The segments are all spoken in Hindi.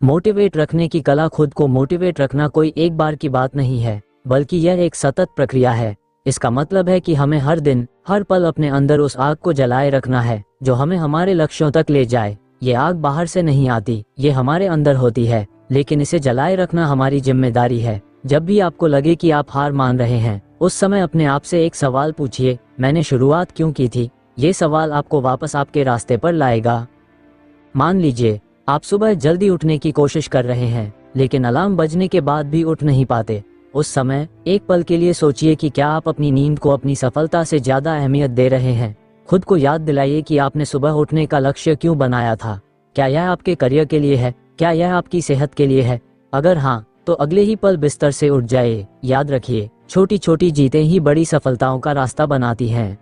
मोटिवेट रखने की कला। खुद को मोटिवेट रखना कोई एक बार की बात नहीं है, बल्कि यह एक सतत प्रक्रिया है। इसका मतलब है कि हमें हर दिन हर पल अपने अंदर उस आग को जलाए रखना है जो हमें हमारे लक्ष्यों तक ले जाए। ये आग बाहर से नहीं आती, ये हमारे अंदर होती है, लेकिन इसे जलाए रखना हमारी जिम्मेदारी है। जब भी आपको लगे कि आप हार मान रहे हैं, उस समय अपने आप से एक सवाल पूछिए, मैंने शुरुआत क्यों की थी? ये सवाल आपको वापस आपके रास्ते पर लाएगा। मान लीजिए आप सुबह जल्दी उठने की कोशिश कर रहे हैं, लेकिन अलार्म बजने के बाद भी उठ नहीं पाते। उस समय एक पल के लिए सोचिए कि क्या आप अपनी नींद को अपनी सफलता से ज्यादा अहमियत दे रहे हैं। खुद को याद दिलाइए कि आपने सुबह उठने का लक्ष्य क्यों बनाया था। क्या यह आपके करियर के लिए है? क्या यह आपकी सेहत के लिए है? अगर हाँ, तो अगले ही पल बिस्तर से उठ जाइए। याद रखिए, छोटी छोटी जीतें ही बड़ी सफलताओं का रास्ता बनाती हैं।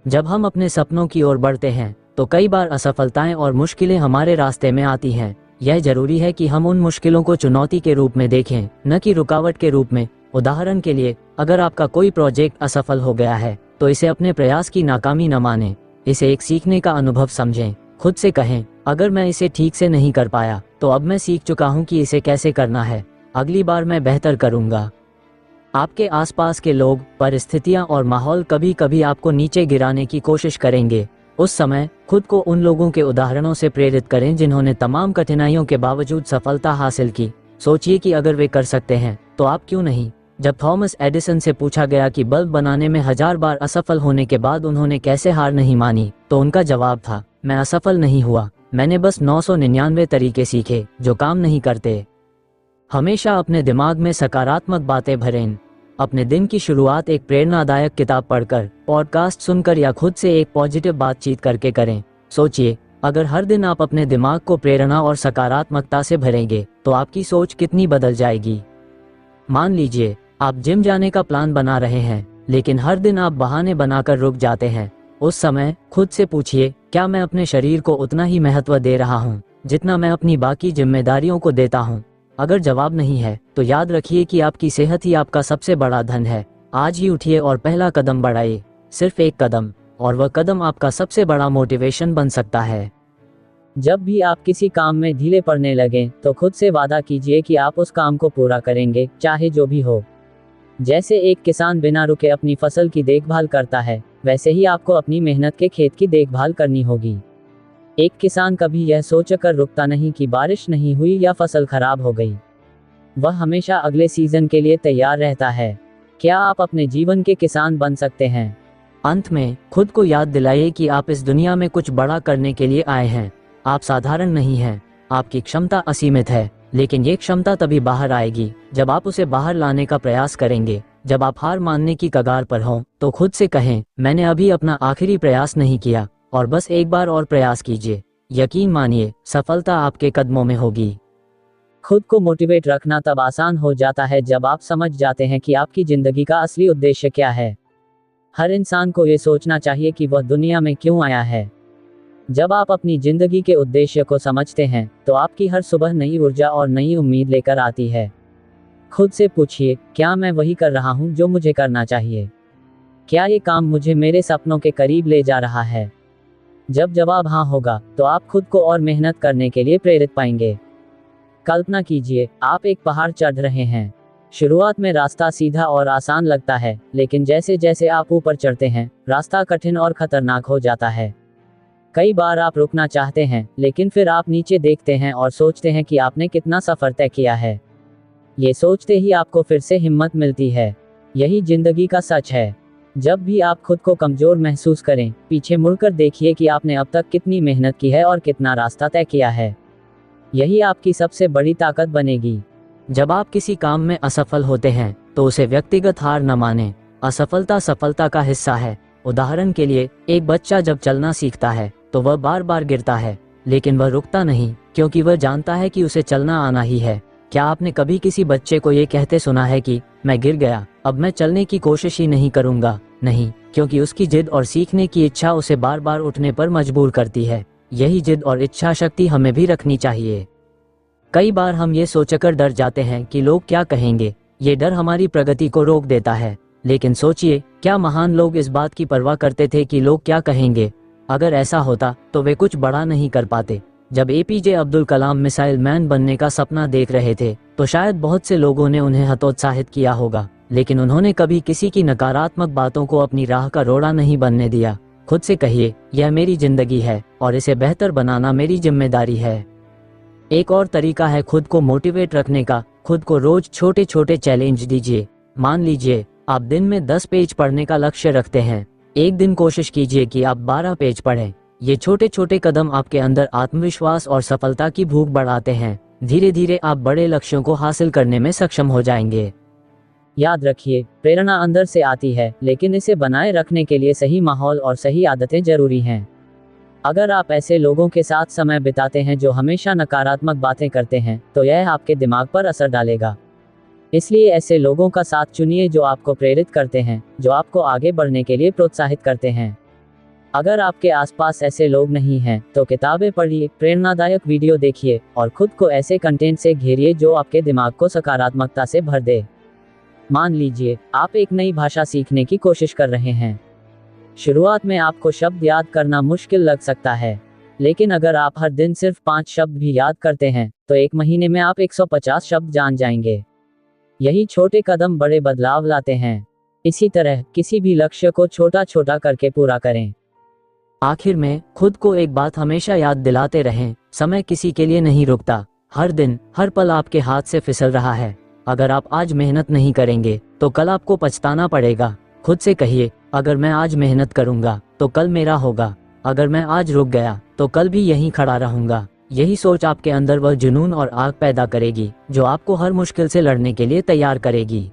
जब हम अपने सपनों की ओर बढ़ते हैं, तो कई बार असफलताएं और मुश्किलें हमारे रास्ते में आती हैं। यह जरूरी है कि हम उन मुश्किलों को चुनौती के रूप में देखें, न कि रुकावट के रूप में। उदाहरण के लिए, अगर आपका कोई प्रोजेक्ट असफल हो गया है, तो इसे अपने प्रयास की नाकामी न मानें। इसे एक सीखने का अनुभव समझें। खुद से कहें, अगर मैं इसे ठीक से नहीं कर पाया, तो अब मैं सीख चुका हूं कि इसे कैसे करना है। अगली बार मैं बेहतर करूंगा। आपके आसपास के लोग, परिस्थितियां और माहौल कभी कभी आपको नीचे गिराने की कोशिश करेंगे। उस समय खुद को उन लोगों के उदाहरणों से प्रेरित करें जिन्होंने तमाम कठिनाइयों के बावजूद सफलता हासिल की। सोचिए कि अगर वे कर सकते हैं, तो आप क्यों नहीं? जब थॉमस एडिसन से पूछा गया कि बल्ब बनाने में 1000 बार असफल होने के बाद उन्होंने कैसे हार नहीं मानी, तो उनका जवाब था, मैं असफल नहीं हुआ, मैंने बस 999 तरीके सीखे जो काम नहीं करते। हमेशा अपने दिमाग में सकारात्मक बातें भरें। अपने दिन की शुरुआत एक प्रेरणादायक किताब पढ़कर, पॉडकास्ट सुनकर या खुद से एक पॉजिटिव बातचीत करके करें। सोचिए, अगर हर दिन आप अपने दिमाग को प्रेरणा और सकारात्मकता से भरेंगे, तो आपकी सोच कितनी बदल जाएगी। मान लीजिए आप जिम जाने का प्लान बना रहे हैं, लेकिन हर दिन आप बहाने बनाकर रुक जाते हैं। उस समय खुद से पूछिए, क्या मैं अपने शरीर को उतना ही महत्व दे रहा हूँ जितना मैं अपनी बाकी जिम्मेदारियों को देता हूँ? अगर जवाब नहीं है, तो याद रखिए कि आपकी सेहत ही आपका सबसे बड़ा धन है। आज ही उठिए और पहला कदम बढ़ाइए, सिर्फ एक कदम, और वह कदम आपका सबसे बड़ा मोटिवेशन बन सकता है। जब भी आप किसी काम में ढीले पड़ने लगें, तो खुद से वादा कीजिए कि आप उस काम को पूरा करेंगे, चाहे जो भी हो। जैसे एक किसान बिना रुके अपनी फसल की देखभाल करता है, वैसे ही आपको अपनी मेहनत के खेत की देखभाल करनी होगी। एक किसान कभी यह सोचकर रुकता नहीं कि बारिश नहीं हुई या फसल खराब हो गई। वह हमेशा अगले सीजन के लिए तैयार रहता है। क्या आप अपने जीवन के किसान बन सकते हैं? अंत में खुद को याद दिलाइए कि आप इस दुनिया में कुछ बड़ा करने के लिए आए हैं। आप साधारण नहीं हैं। आपकी क्षमता असीमित है, लेकिन ये क्षमता तभी बाहर आएगी जब आप उसे बाहर लाने का प्रयास करेंगे। जब आप हार मानने की कगार पर हों, तो खुद से कहें, मैंने अभी अपना आखिरी प्रयास नहीं किया, और बस एक बार और प्रयास कीजिए। यकीन मानिए, सफलता आपके कदमों में होगी। खुद को मोटिवेट रखना तब आसान हो जाता है जब आप समझ जाते हैं कि आपकी जिंदगी का असली उद्देश्य क्या है। हर इंसान को ये सोचना चाहिए कि वह दुनिया में क्यों आया है। जब आप अपनी जिंदगी के उद्देश्य को समझते हैं, तो आपकी हर सुबह नई ऊर्जा और नई उम्मीद लेकर आती है। खुद से पूछिए, क्या मैं वही कर रहा हूँ जो मुझे करना चाहिए? क्या ये काम मुझे मेरे सपनों के करीब ले जा रहा है? जब जवाब हाँ होगा, तो आप खुद को और मेहनत करने के लिए प्रेरित पाएंगे। कल्पना कीजिए, आप एक पहाड़ चढ़ रहे हैं। शुरुआत में रास्ता सीधा और आसान लगता है, लेकिन जैसे जैसे आप ऊपर चढ़ते हैं, रास्ता कठिन और खतरनाक हो जाता है। कई बार आप रुकना चाहते हैं, लेकिन फिर आप नीचे देखते हैं और सोचते हैं कि आपने कितना सफर तय किया है। ये सोचते ही आपको फिर से हिम्मत मिलती है। यही जिंदगी का सच है। जब भी आप खुद को कमजोर महसूस करें, पीछे मुड़कर देखिए कि आपने अब तक कितनी मेहनत की है और कितना रास्ता तय किया है। यही आपकी सबसे बड़ी ताकत बनेगी। जब आप किसी काम में असफल होते हैं, तो उसे व्यक्तिगत हार न मानें। असफलता सफलता का हिस्सा है। उदाहरण के लिए, एक बच्चा जब चलना सीखता है, तो वह बार बार गिरता है, लेकिन वह रुकता नहीं, क्योंकि वह जानता है कि उसे चलना आना ही है। क्या आपने कभी किसी बच्चे को ये कहते सुना है कि मैं गिर गया, अब मैं चलने की कोशिश ही नहीं करूंगा? नहीं, क्योंकि उसकी जिद और सीखने की इच्छा उसे बार बार उठने पर मजबूर करती है। यही जिद और इच्छा शक्ति हमें भी रखनी चाहिए। कई बार हम ये सोचकर डर जाते हैं कि लोग क्या कहेंगे। ये डर हमारी प्रगति को रोक देता है। लेकिन सोचिए, क्या महान लोग इस बात की परवाह करते थे कि लोग क्या कहेंगे? अगर ऐसा होता, तो वे कुछ बड़ा नहीं कर पाते। जब APJ Abdul Kalam missile man बनने का सपना देख रहे थे तो शायद बहुत से लोगों ने उन्हें हतोत्साहित किया होगा, लेकिन उन्होंने कभी किसी की नकारात्मक बातों को अपनी राह का रोड़ा नहीं बनने दिया। खुद से कहिए, यह मेरी जिंदगी है और इसे बेहतर बनाना मेरी जिम्मेदारी है। एक और तरीका है खुद को मोटिवेट रखने का। खुद को रोज छोटे छोटे चैलेंज दीजिए। मान लीजिए आप दिन में 10 पेज पढ़ने का लक्ष्य रखते हैं। एक दिन कोशिश कीजिए कि आप 12 पेज पढ़ें। ये छोटे छोटे कदम आपके अंदर आत्मविश्वास और सफलता की भूख बढ़ाते हैं। धीरे धीरे आप बड़े लक्ष्यों को हासिल करने में सक्षम हो जाएंगे। याद रखिए, प्रेरणा अंदर से आती है, लेकिन इसे बनाए रखने के लिए सही माहौल और सही आदतें जरूरी हैं। अगर आप ऐसे लोगों के साथ समय बिताते हैं जो हमेशा नकारात्मक बातें करते हैं, तो यह आपके दिमाग पर असर डालेगा। इसलिए ऐसे लोगों का साथ चुनिए जो आपको प्रेरित करते हैं, जो आपको आगे बढ़ने के लिए प्रोत्साहित करते हैं। अगर आपके आसपास ऐसे लोग नहीं हैं, तो किताबें पढ़िए, प्रेरणादायक वीडियो देखिए और खुद को ऐसे कंटेंट से घेरिए जो आपके दिमाग को सकारात्मकता से भर दे। मान लीजिए आप एक नई भाषा सीखने की कोशिश कर रहे हैं। शुरुआत में आपको शब्द याद करना मुश्किल लग सकता है, लेकिन अगर आप हर दिन सिर्फ 5 शब्द भी याद करते हैं, तो एक महीने में आप 150 शब्द जान जाएंगे। यही छोटे कदम बड़े बदलाव लाते हैं। इसी तरह किसी भी लक्ष्य को छोटा छोटा करके पूरा करें। आखिर में खुद को एक बात हमेशा याद दिलाते रहें, समय किसी के लिए नहीं रुकता। हर दिन हर पल आपके हाथ से फिसल रहा है। अगर आप आज मेहनत नहीं करेंगे तो कल आपको पछताना पड़ेगा। खुद से कहिए, अगर मैं आज मेहनत करूंगा तो कल मेरा होगा। अगर मैं आज रुक गया तो कल भी यहीं खड़ा रहूंगा। यही सोच आपके अंदर वह जुनून और आग पैदा करेगी जो आपको हर मुश्किल से लड़ने के लिए तैयार करेगी।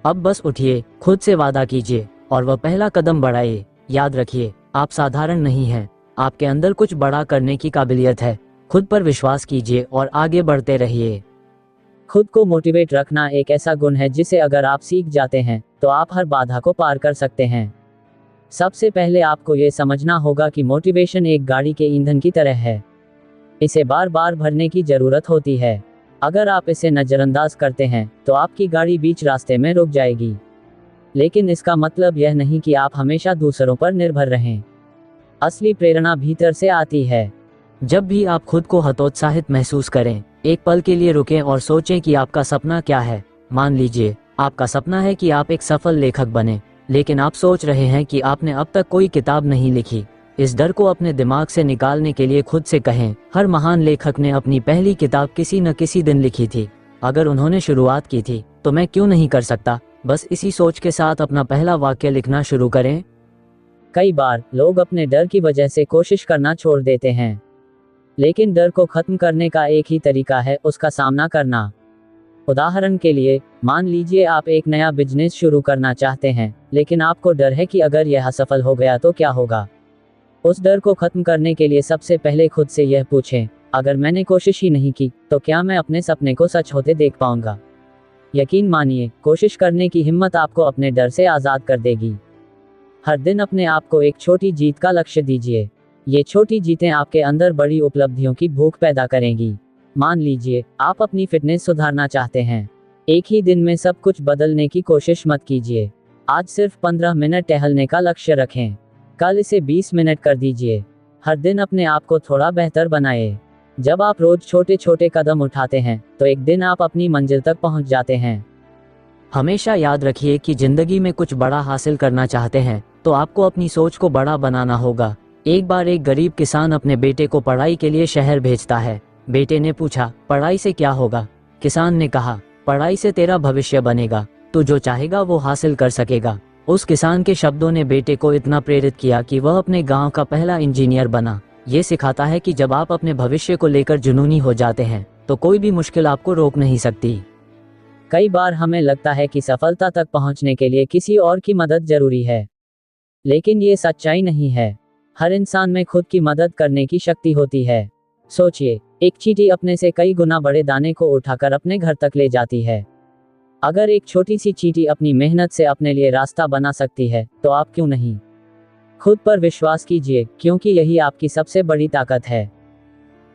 अब बस उठिए, खुद से वादा कीजिए और वह पहला कदम बढ़ाइए। याद रखिए, आप साधारण नहीं हैं। आपके अंदर कुछ बड़ा करने की काबिलियत है। खुद पर विश्वास कीजिए और आगे बढ़ते रहिए। खुद को मोटिवेट रखना एक ऐसा गुण है जिसे अगर आप सीख जाते हैं तो आप हर बाधा को पार कर सकते हैं। सबसे पहले आपको ये समझना होगा कि मोटिवेशन एक गाड़ी के ईंधन की तरह है। इसे बार बार भरने की जरूरत होती है। अगर आप इसे नजरअंदाज करते हैं तो आपकी गाड़ी बीच रास्ते में रुक जाएगी। लेकिन इसका मतलब यह नहीं कि आप हमेशा दूसरों पर निर्भर रहें। असली प्रेरणा भीतर से आती है। जब भी आप खुद को हतोत्साहित महसूस करें, एक पल के लिए रुकें और सोचें कि आपका सपना क्या है। मान लीजिए आपका सपना है कि आप एक सफल लेखक बने, लेकिन आप सोच रहे हैं कि आपने अब तक कोई किताब नहीं लिखी। इस डर को अपने दिमाग से निकालने के लिए खुद से कहें, हर महान लेखक ने अपनी पहली किताब किसी न किसी दिन लिखी थी। अगर उन्होंने शुरुआत की थी तो मैं क्यों नहीं कर सकता। बस इसी सोच के साथ अपना पहला वाक्य लिखना शुरू करें। कई बार लोग अपने डर की वजह से कोशिश करना छोड़ देते हैं, लेकिन डर को खत्म करने का एक ही तरीका है, उसका सामना करना। उदाहरण के लिए, मान लीजिए आप एक नया बिजनेस शुरू करना चाहते हैं, लेकिन आपको डर है कि अगर यह असफल हो गया तो क्या होगा। उस डर को खत्म करने के लिए सबसे पहले खुद से यह पूछें, अगर मैंने कोशिश ही नहीं की तो क्या मैं अपने सपने को सच होते देख पाऊंगा। यकीन मानिए, कोशिश करने की हिम्मत आपको अपने डर से आज़ाद कर देगी। हर दिन अपने आप को एक छोटी जीत का लक्ष्य दीजिए। ये छोटी जीतें आपके अंदर बड़ी उपलब्धियों की भूख पैदा करेंगी। मान लीजिए आप अपनी फिटनेस सुधारना चाहते हैं। एक ही दिन में सब कुछ बदलने की कोशिश मत कीजिए। आज सिर्फ 15 मिनट टहलने का लक्ष्य रखें। कल इसे 20 मिनट कर दीजिए। हर दिन अपने आप को थोड़ा बेहतर बनाएं। जब आप रोज छोटे छोटे कदम उठाते हैं तो एक दिन आप अपनी मंजिल तक पहुंच जाते हैं। हमेशा याद रखिए कि जिंदगी में कुछ बड़ा हासिल करना चाहते हैं तो आपको अपनी सोच को बड़ा बनाना होगा। एक बार एक गरीब किसान अपने बेटे को पढ़ाई के लिए शहर भेजता है। बेटे ने पूछा, पढ़ाई से क्या होगा? किसान ने कहा, पढ़ाई से तेरा भविष्य बनेगा, तू जो चाहेगा वो हासिल कर सकेगा। उस किसान के शब्दों ने बेटे को इतना प्रेरित किया कि वह अपने गांव का पहला इंजीनियर बना। ये सिखाता है कि जब आप अपने भविष्य को लेकर जुनूनी हो जाते हैं तो कोई भी मुश्किल आपको रोक नहीं सकती। कई बार हमें लगता है कि सफलता तक पहुंचने के लिए किसी और की मदद जरूरी है, लेकिन ये सच्चाई नहीं है। हर इंसान में खुद की मदद करने की शक्ति होती है। सोचिए, एक चींटी अपने से कई गुना बड़े दाने को उठाकर अपने घर तक ले जाती है। अगर एक छोटी सी चींटी अपनी मेहनत से अपने लिए रास्ता बना सकती है तो आप क्यों नहीं। खुद पर विश्वास कीजिए, क्योंकि यही आपकी सबसे बड़ी ताकत है।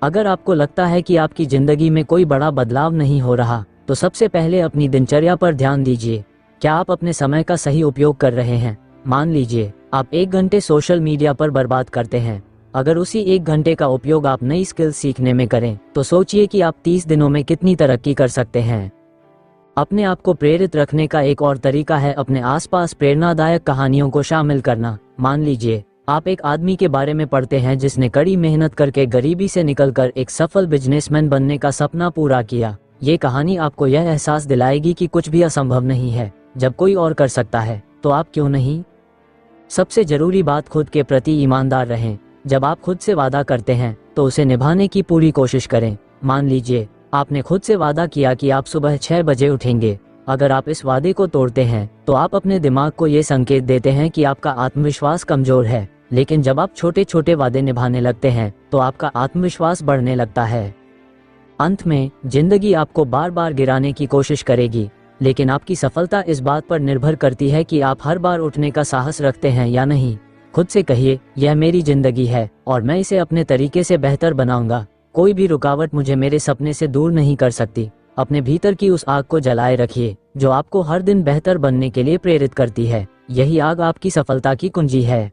अगर आपको लगता है कि आपकी जिंदगी में कोई बड़ा बदलाव नहीं हो रहा, तो सबसे पहले अपनी दिनचर्या पर ध्यान दीजिए। क्या आप अपने समय का सही उपयोग कर रहे हैं? मान लीजिए आप 1 घंटे सोशल मीडिया पर बर्बाद करते हैं। अगर उसी 1 घंटे का उपयोग आप नई स्किल सीखने में करें तो सोचिए कि आप 30 दिनों में कितनी तरक्की कर सकते हैं। अपने आप को प्रेरित रखने का एक और तरीका है अपने आसपास प्रेरणादायक कहानियों को शामिल करना। मान लीजिए आप एक आदमी के बारे में पढ़ते हैं जिसने कड़ी मेहनत करके गरीबी से निकलकर एक सफल बिजनेसमैन बनने का सपना पूरा किया। ये कहानी आपको यह एहसास दिलाएगी कि कुछ भी असंभव नहीं है। जब कोई और कर सकता है तो आप क्यों नहीं। सबसे जरूरी बात, खुद के प्रति ईमानदार रहें। जब आप खुद से वादा करते हैं तो उसे निभाने की पूरी कोशिश करें। मान लीजिए आपने खुद से वादा किया कि आप सुबह 6 बजे उठेंगे। अगर आप इस वादे को तोड़ते हैं तो आप अपने दिमाग को ये संकेत देते हैं कि आपका आत्मविश्वास कमजोर है। लेकिन जब आप छोटे छोटे वादे निभाने लगते हैं तो आपका आत्मविश्वास बढ़ने लगता है। अंत में जिंदगी आपको बार बार गिराने की कोशिश करेगी, लेकिन आपकी सफलता इस बात पर निर्भर करती है कि आप हर बार उठने का साहस रखते हैं या नहीं। खुद से कहिए, यह मेरी जिंदगी है और मैं इसे अपने तरीके से बेहतर बनाऊंगा। कोई भी रुकावट मुझे मेरे सपने से दूर नहीं कर सकती। अपने भीतर की उस आग को जलाए रखिए जो आपको हर दिन बेहतर बनने के लिए प्रेरित करती है। यही आग आपकी सफलता की कुंजी है।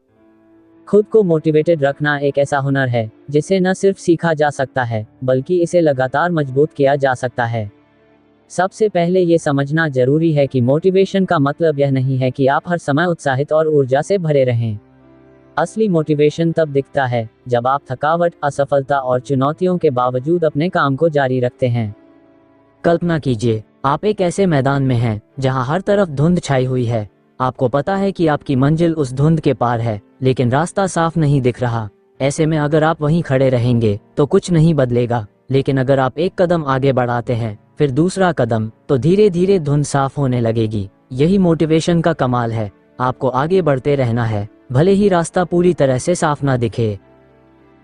खुद को मोटिवेटेड रखना एक ऐसा हुनर है जिसे न सिर्फ सीखा जा सकता है बल्कि इसे लगातार मजबूत किया जा सकता है। सबसे पहले ये समझना जरूरी है कि मोटिवेशन का मतलब यह नहीं है कि आप हर समय उत्साहित और ऊर्जा से भरे रहें। असली मोटिवेशन तब दिखता है जब आप थकावट, असफलता और चुनौतियों के बावजूद अपने काम को जारी रखते हैं। कल्पना कीजिए आप एक ऐसे मैदान में हैं जहां हर तरफ धुंध छाई हुई है। आपको पता है कि आपकी मंजिल उस धुंध के पार है, लेकिन रास्ता साफ नहीं दिख रहा। ऐसे में अगर आप वहीं खड़े रहेंगे तो कुछ नहीं बदलेगा। लेकिन अगर आप एक कदम आगे बढ़ाते हैं, फिर दूसरा कदम, तो धीरे धीरे धुंध साफ होने लगेगी। यही मोटिवेशन का कमाल है। आपको आगे बढ़ते रहना है, भले ही रास्ता पूरी तरह से साफ ना दिखे।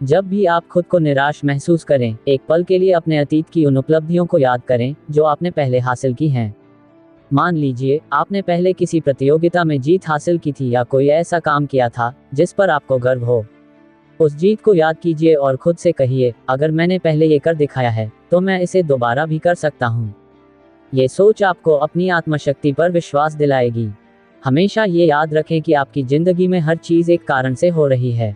जब भी आप खुद को निराश महसूस करें, एक पल के लिए अपने अतीत की उन उपलब्धियों को याद करें जो आपने पहले हासिल की हैं। मान लीजिए आपने पहले किसी प्रतियोगिता में जीत हासिल की थी या कोई ऐसा काम किया था जिस पर आपको गर्व हो। उस जीत को याद कीजिए और खुद से कहिए, अगर मैंने पहले ये कर दिखाया है तो मैं इसे दोबारा भी कर सकता हूँ। ये सोच आपको अपनी आत्मशक्ति पर विश्वास दिलाएगी। हमेशा ये याद रखें कि आपकी जिंदगी में हर चीज एक कारण से हो रही है।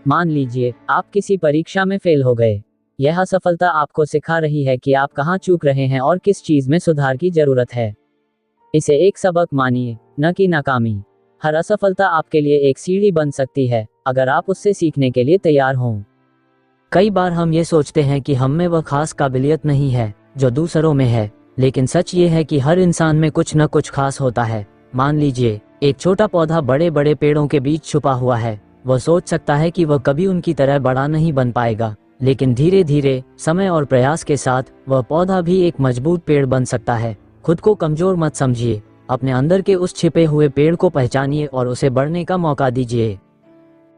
मान लीजिए आप किसी परीक्षा में फेल हो गए। यह असफलता आपको सिखा रही है कि आप कहाँ चूक रहे हैं और किस चीज में सुधार की जरूरत है। इसे एक सबक मानिए, न कि नाकामी। हर असफलता आपके लिए एक सीढ़ी बन सकती है अगर आप उससे सीखने के लिए तैयार हों। कई बार हम ये सोचते हैं कि हम में वह खास काबिलियत नहीं है जो दूसरों में है, लेकिन सच ये है कि हर इंसान में कुछ न कुछ खास होता है। मान लीजिए एक छोटा पौधा बड़े बड़े पेड़ों के बीच छुपा हुआ है। वह सोच सकता है कि वह कभी उनकी तरह बड़ा नहीं बन पाएगा, लेकिन धीरे धीरे समय और प्रयास के साथ वह पौधा भी एक मजबूत पेड़ बन सकता है। खुद को कमजोर मत समझिए, अपने अंदर के उस छिपे हुए पेड़ को पहचानिए और उसे बढ़ने का मौका दीजिए।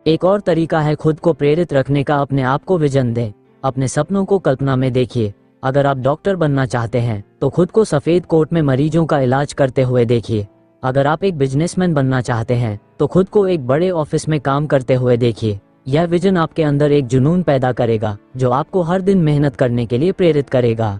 एक और तरीका है खुद को प्रेरित रखने का, अपने आप को विजन दें। अपने सपनों को कल्पना में देखिए। अगर आप डॉक्टर बनना चाहते हैं तो खुद को सफेद कोट में मरीजों का इलाज करते हुए देखिए। अगर आप एक बिजनेसमैन बनना चाहते हैं तो खुद को एक बड़े ऑफिस में काम करते हुए देखिए। यह विजन आपके अंदर एक जुनून पैदा करेगा जो आपको हर दिन मेहनत करने के लिए प्रेरित करेगा।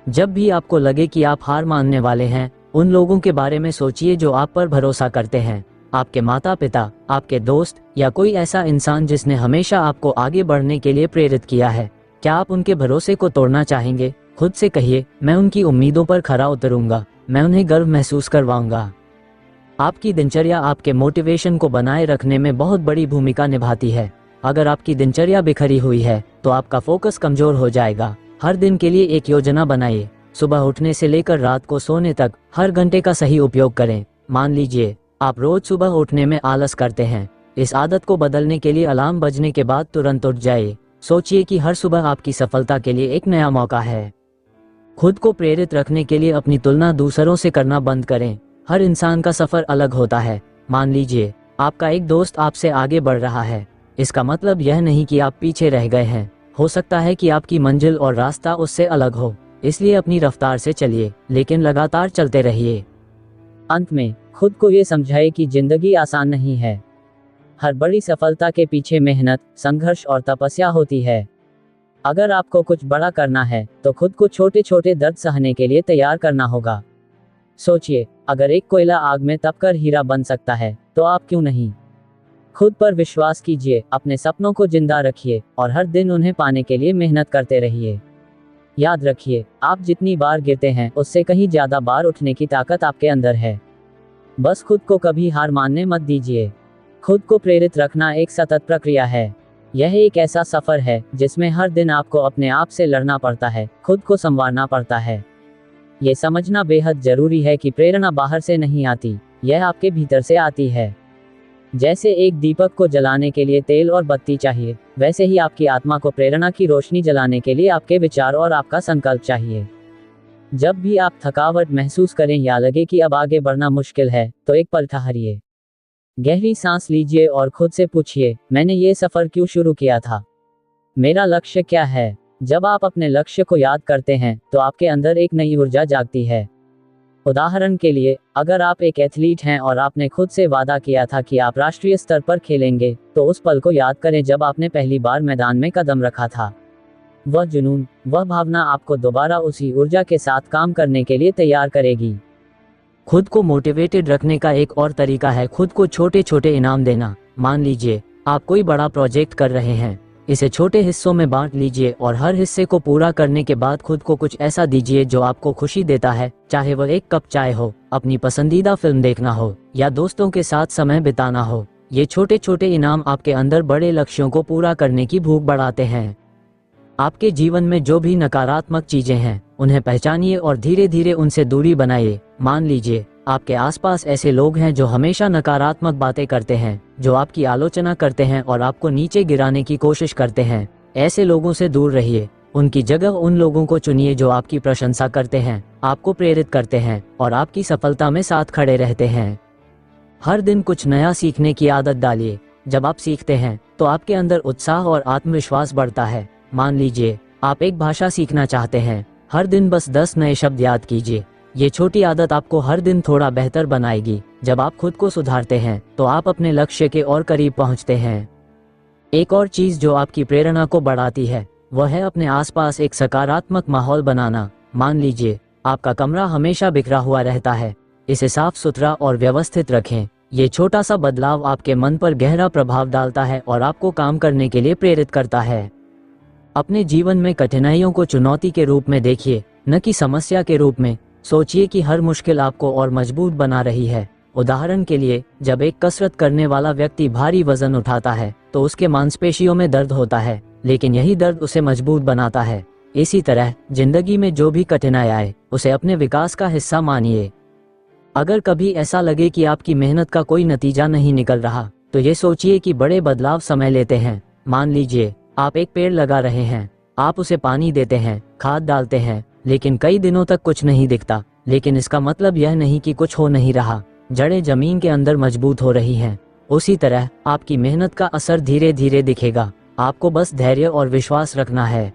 जब भी आपको लगे कि आप हार मानने वाले हैं, उन लोगों के बारे में सोचिए जो आप पर भरोसा करते हैं। आपके माता पिता, आपके दोस्त या कोई ऐसा इंसान जिसने हमेशा आपको आगे बढ़ने के लिए प्रेरित किया है। क्या आप उनके भरोसे को तोड़ना चाहेंगे? खुद से कहिए, मैं उनकी उम्मीदों पर खरा उतरूंगा, मैं उन्हें गर्व महसूस करवाऊंगा। आपकी दिनचर्या आपके मोटिवेशन को बनाए रखने में बहुत बड़ी भूमिका निभाती है। अगर आपकी दिनचर्या बिखरी हुई है तो आपका फोकस कमजोर हो जाएगा। हर दिन के लिए एक योजना बनाइए। सुबह उठने से लेकर रात को सोने तक हर घंटे का सही उपयोग करें। मान लीजिए आप रोज सुबह उठने में आलस करते हैं। इस आदत को बदलने के लिए अलार्म बजने के बाद तुरंत उठ जाइए। सोचिए कि हर सुबह आपकी सफलता के लिए एक नया मौका है। खुद को प्रेरित रखने के लिए अपनी तुलना दूसरों से करना बंद करें। हर इंसान का सफर अलग होता है। मान लीजिए आपका एक दोस्त आपसे आगे बढ़ रहा है। इसका मतलब यह नहीं कि आप पीछे रह गए हैं। हो सकता है कि आपकी मंजिल और रास्ता उससे अलग हो। इसलिए अपनी रफ्तार से चलिए, लेकिन लगातार चलते रहिए। अंत में खुद को ये समझाइए कि जिंदगी आसान नहीं है। हर बड़ी सफलता के पीछे मेहनत, संघर्ष और तपस्या होती है। अगर आपको कुछ बड़ा करना है तो खुद को छोटे छोटे दर्द सहने के लिए तैयार करना होगा। सोचिए, अगर एक कोयला आग में तपकर हीरा बन सकता है तो आप क्यों नहीं। खुद पर विश्वास कीजिए, अपने सपनों को जिंदा रखिए और हर दिन उन्हें पाने के लिए मेहनत करते रहिए। याद रखिए, आप जितनी बार गिरते हैं उससे कहीं ज्यादा बार उठने की ताकत आपके अंदर है। बस खुद को कभी हार मानने मत दीजिए। खुद को प्रेरित रखना एक सतत प्रक्रिया है। यह एक ऐसा सफर है जिसमें हर दिन आपको अपने आप से लड़ना पड़ता है, खुद को संवारना पड़ता है। ये समझना बेहद जरूरी है कि प्रेरणा बाहर से नहीं आती, यह आपके भीतर से आती है। जैसे एक दीपक को जलाने के लिए तेल और बत्ती चाहिए, वैसे ही आपकी आत्मा को प्रेरणा की रोशनी जलाने के लिए आपके विचार और आपका संकल्प चाहिए। जब भी आप थकावट महसूस करें या लगे कि अब आगे बढ़ना मुश्किल है, तो एक पल ठहरिए। गहरी सांस लीजिए और खुद से पूछिए, मैंने ये सफर क्यों शुरू किया था? मेरा लक्ष्य क्या है? जब आप अपने लक्ष्य को याद करते हैं, तो आपके अंदर एक नई ऊर्जा जागती है। उदाहरण के लिए, अगर आप एक एथलीट हैं और आपने खुद से वादा किया था कि आप राष्ट्रीय स्तर पर खेलेंगे, तो उस पल को याद करें जब आपने पहली बार मैदान में कदम रखा था। वह जुनून, वह भावना आपको दोबारा उसी ऊर्जा के साथ काम करने के लिए तैयार करेगी। खुद को मोटिवेटेड रखने का एक और तरीका है खुद को छोटे छोटे इनाम देना। मान लीजिए आप कोई बड़ा प्रोजेक्ट कर रहे हैं, इसे छोटे हिस्सों में बांट लीजिए और हर हिस्से को पूरा करने के बाद खुद को कुछ ऐसा दीजिए जो आपको खुशी देता है, चाहे वह एक कप चाय हो, अपनी पसंदीदा फिल्म देखना हो या दोस्तों के साथ समय बिताना हो। ये छोटे छोटे इनाम आपके अंदर बड़े लक्ष्यों को पूरा करने की भूख बढ़ाते हैं। आपके जीवन में जो भी नकारात्मक चीजें हैं, उन्हें पहचानिए और धीरे धीरे उनसे दूरी बनाइए। मान लीजिए आपके आसपास ऐसे लोग हैं जो हमेशा नकारात्मक बातें करते हैं, जो आपकी आलोचना करते हैं और आपको नीचे गिराने की कोशिश करते हैं। ऐसे लोगों से दूर रहिए। उनकी जगह उन लोगों को चुनिए जो आपकी प्रशंसा करते हैं, आपको प्रेरित करते हैं और आपकी सफलता में साथ खड़े रहते हैं। हर दिन कुछ नया सीखने की आदत डालिए। जब आप सीखते हैं तो आपके अंदर उत्साह और आत्मविश्वास बढ़ता है। मान लीजिए आप एक भाषा सीखना चाहते हैं, हर दिन बस 10 नए शब्द याद कीजिए। ये छोटी आदत आपको हर दिन थोड़ा बेहतर बनाएगी। जब आप खुद को सुधारते हैं तो आप अपने लक्ष्य के और करीब पहुंचते हैं। एक और चीज जो आपकी प्रेरणा को बढ़ाती है, वह है अपने आसपास एक सकारात्मक माहौल बनाना। मान लीजिए आपका कमरा हमेशा बिखरा हुआ रहता है, इसे साफ सुथरा और व्यवस्थित रखें। ये छोटा सा बदलाव आपके मन पर गहरा प्रभाव डालता है और आपको काम करने के लिए प्रेरित करता है। अपने जीवन में कठिनाइयों को चुनौती के रूप में देखिए, न कि समस्या के रूप में। सोचिए कि हर मुश्किल आपको और मजबूत बना रही है। उदाहरण के लिए, जब एक कसरत करने वाला व्यक्ति भारी वजन उठाता है तो उसके मांसपेशियों में दर्द होता है, लेकिन यही दर्द उसे मजबूत बनाता है। इसी तरह जिंदगी में जो भी कठिनाई आए, उसे अपने विकास का हिस्सा मानिए। अगर कभी ऐसा लगे कि आपकी मेहनत का कोई नतीजा नहीं निकल रहा, तो ये सोचिए कि बड़े बदलाव समय लेते हैं। मान लीजिए आप एक पेड़ लगा रहे हैं, आप उसे पानी देते हैं, खाद डालते हैं, लेकिन कई दिनों तक कुछ नहीं दिखता। लेकिन इसका मतलब यह नहीं कि कुछ हो नहीं रहा। जड़ें जमीन के अंदर मजबूत हो रही हैं। उसी तरह आपकी मेहनत का असर धीरे धीरे दिखेगा। आपको बस धैर्य और विश्वास रखना है।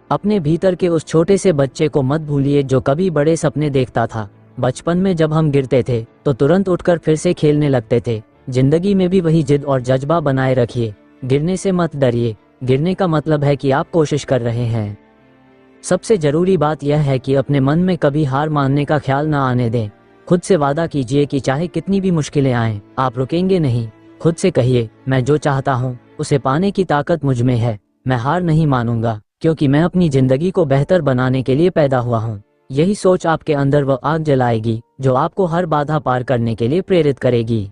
अपने भीतर के उस छोटे से बच्चे को मत भूलिए जो कभी बड़े सपने देखता था। बचपन में जब हम गिरते थे तो तुरंत उठकर फिर से खेलने लगते थे। जिंदगी में भी वही जिद और जज्बा बनाए रखिए। गिरने से मत डरिए। गिरने का मतलब है कि आप कोशिश कर रहे हैं। सबसे जरूरी बात यह है कि अपने मन में कभी हार मानने का ख्याल ना आने दें। खुद से वादा कीजिए कि चाहे कितनी भी मुश्किलें आएं, आप रुकेंगे नहीं। खुद से कहिए, मैं जो चाहता हूं उसे पाने की ताकत मुझ में है। मैं हार नहीं मानूंगा, क्योंकि मैं अपनी जिंदगी को बेहतर बनाने के लिए पैदा हुआ हूं। यही सोच आपके अंदर वह आग जलाएगी जो आपको हर बाधा पार करने के लिए प्रेरित करेगी।